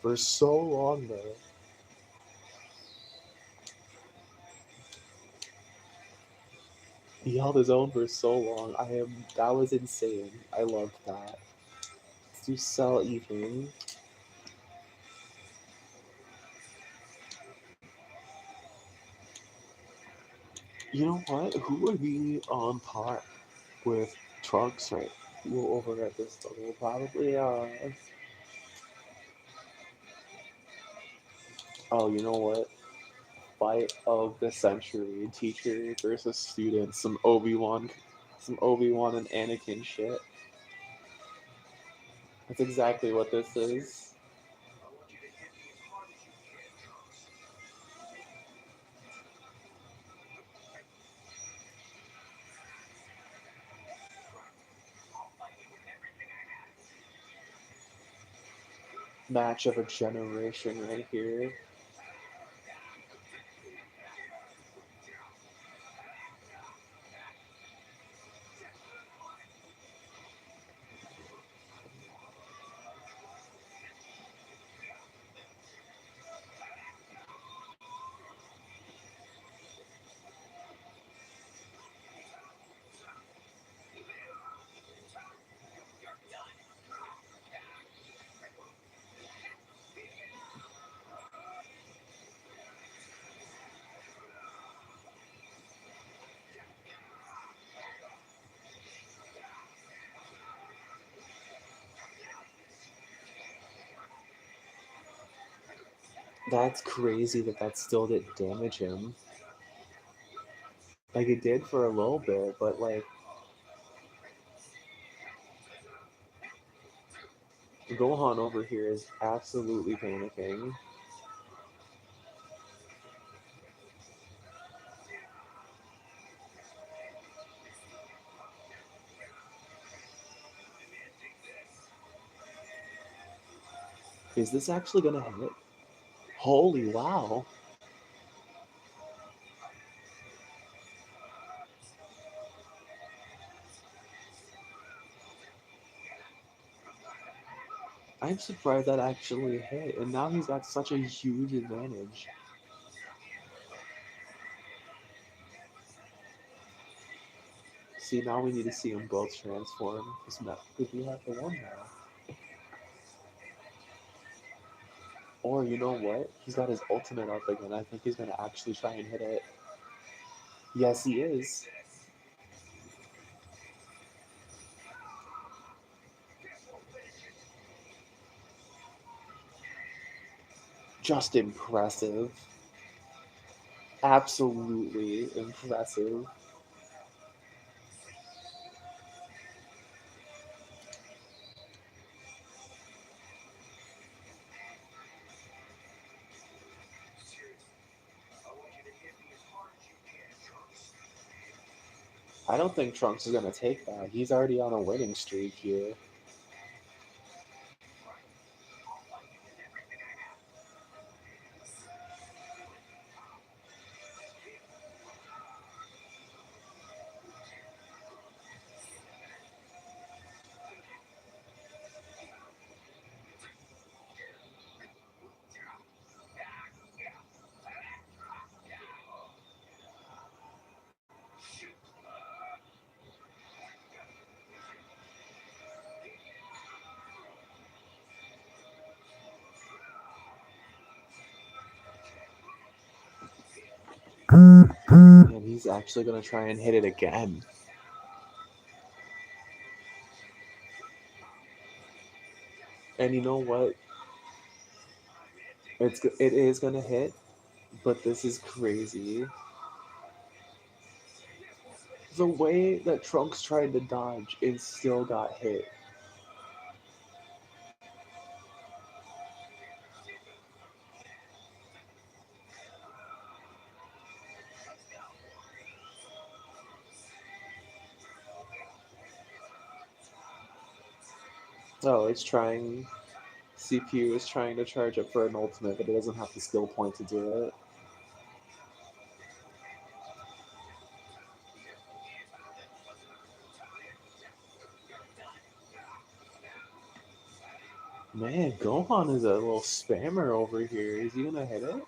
For so long, though. He held his own for so long. That was insane. I loved that. Let's do Cell Evening. You know what? Who would be on par with Trunks right over at this level? Probably, oh, you know what? Fight of the century, teacher versus student, some Obi-Wan and Anakin shit. That's exactly what this is. Match of a generation right here. That's crazy that still didn't damage him. Like it did for a little bit, but like Gohan over here is absolutely panicking. Is this actually gonna hit? Holy wow. I'm surprised that actually hit, and now he's got such a huge advantage. See, now we need to see them both transform. Because we have the one now. Or you know what? He's got his ultimate up again. I think he's gonna actually try and hit it. Yes, he is. Just impressive. Absolutely impressive. I don't think Trunks is gonna take that. He's already on a winning streak here. And he's actually gonna try and hit it again. And you know what? It is gonna hit, but this is crazy. The way that Trunks tried to dodge and still got hit. Oh, it's trying. CPU is trying to charge up for an ultimate, but it doesn't have the skill point to do it. Man, Gohan is a little spammer over here. Is he gonna hit it?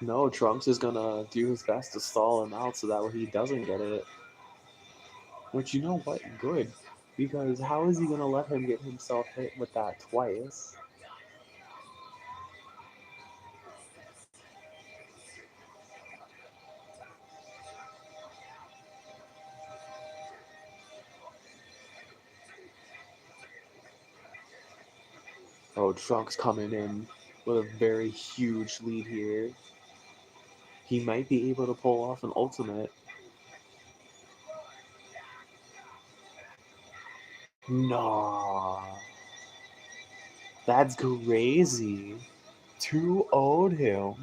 No, Trunks is gonna do his best to stall him out so that way he doesn't get it. Which, you know what? Good. Because how is he gonna let him get himself hit with that twice? Oh, Trunks coming in with a very huge lead here. He might be able to pull off an ultimate. Nah. That's crazy. 2-0'd him.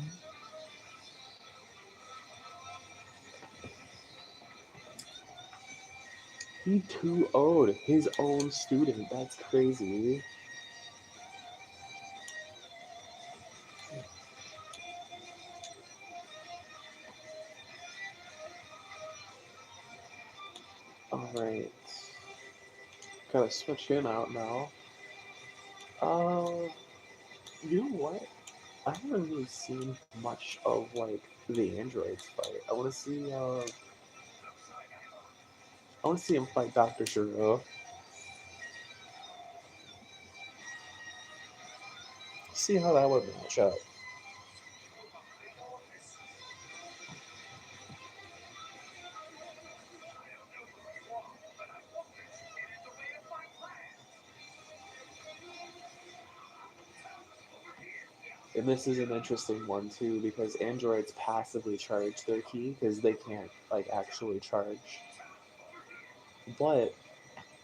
He 2-0'd his own student. That's crazy. Alright. Gotta switch him out now. You know what? I haven't really seen much of like the androids fight. I wanna see him fight Dr. Shiro. See how that would match up. And this is an interesting one too because androids passively charge their key because they can't like actually charge. But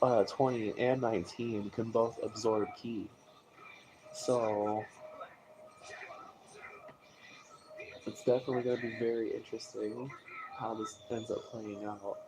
20 and 19 can both absorb key. So it's definitely going to be very interesting how this ends up playing out.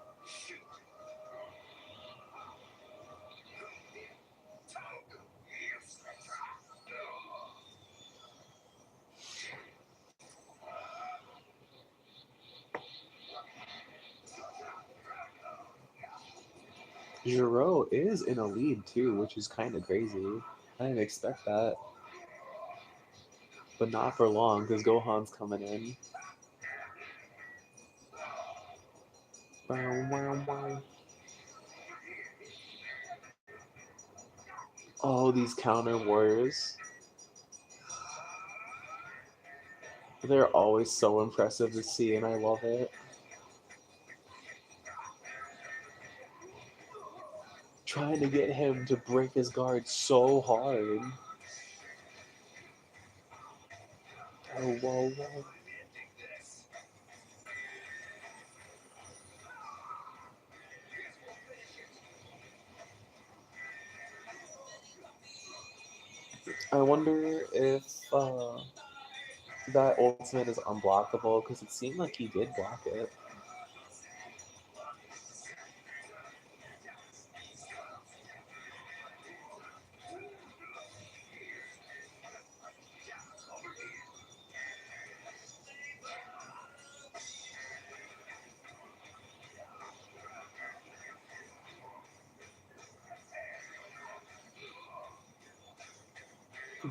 Giro is in a lead too, which is kind of crazy. I didn't expect that. But not for long because Gohan's coming in. Wow, wow, wow. Oh, these counter warriors. They're always so impressive to see, and I love it. Trying to get him to break his guard so hard. Oh, whoa, whoa. I wonder if that ultimate is unblockable because it seemed like he did block it.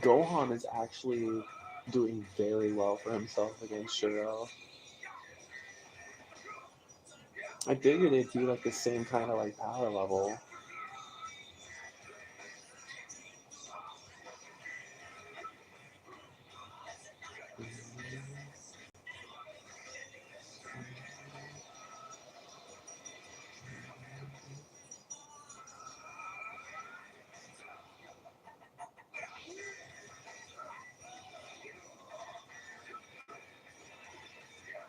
Gohan is actually doing very well for himself against Shiro. I figured it'd be like the same kind of like power level.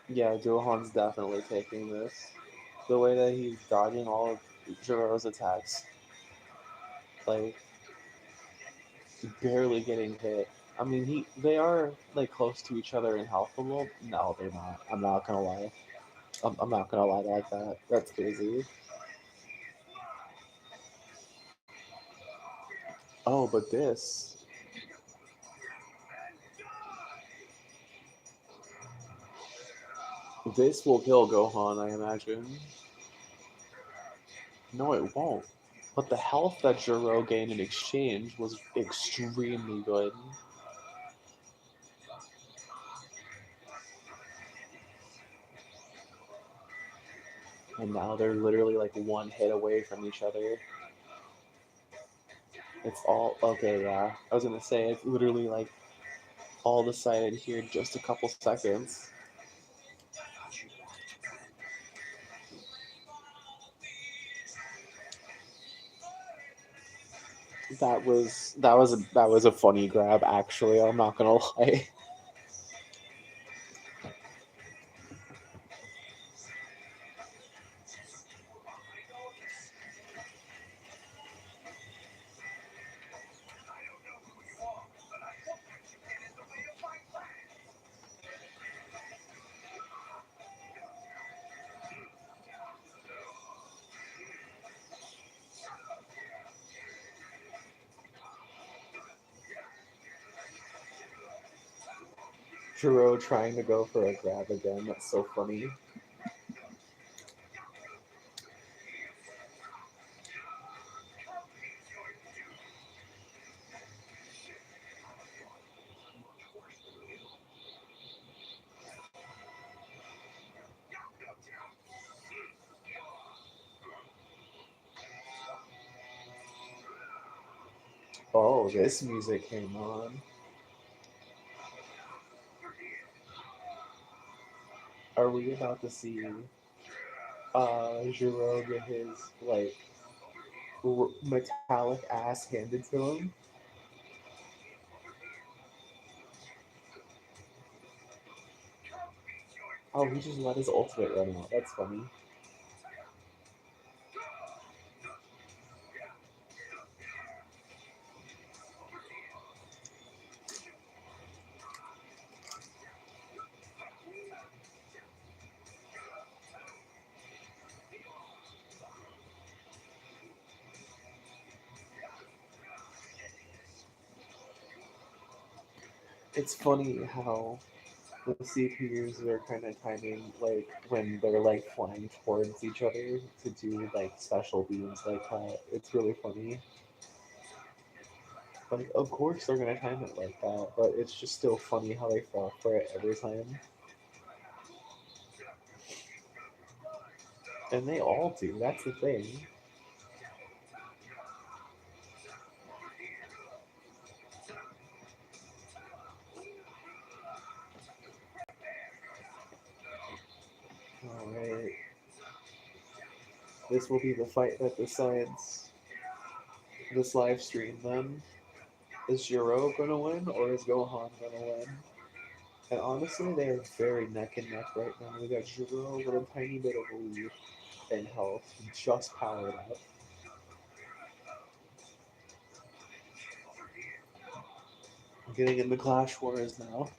Yeah, Gohan's definitely taking this. The way that he's dodging all of Jiro's attacks, like barely getting hit. I mean, they are like close to each other in health level. No, they're not. I'm not gonna lie. I'm not gonna lie like that. That's crazy. Oh, but this. This will kill Gohan, I imagine. No, it won't. But the health that Jiro gained in exchange was extremely good. And now they're literally like one hit away from each other. It's all okay, yeah. I was gonna say it's literally like all decided here in just a couple seconds. That was a funny grab actually, I'm not gonna lie. Jiro trying to go for a grab again, that's so funny. Oh, this music came on. Are we about to see Jiro get his like metallic ass handed to him? Oh, he just let his ultimate run out. That's funny. It's funny how the CPUs are kind of timing like when they're like flying towards each other to do like special beams like that. It's really funny. Like, of course they're gonna time it like that, but it's just still funny how they fall for it every time. And they all do. That's the thing. All right. This will be the fight that decides this live stream. Then is Jiro gonna win or is Gohan gonna win? And honestly, they are very neck and neck right now. We got Jiro with a tiny bit of a lead in health, just powered up. Getting into Clash Wars now.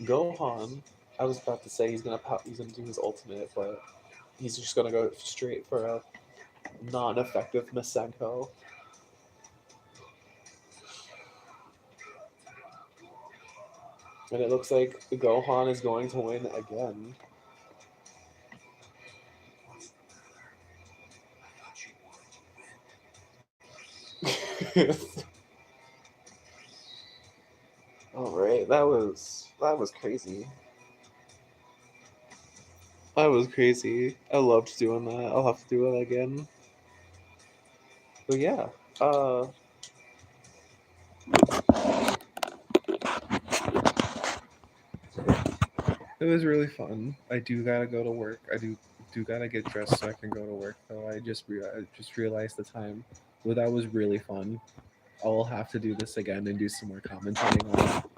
Gohan, I was about to say he's gonna do his ultimate, but he's just gonna go straight for a non-effective Masenko. And it looks like Gohan is going to win again. All right, that was crazy. That was crazy. I loved doing that. I'll have to do it again. But yeah, it was really fun. I do gotta go to work. I do gotta get dressed so I can go to work. Though I just realized the time. Well, that was really fun. I'll have to do this again and do some more commentating on it.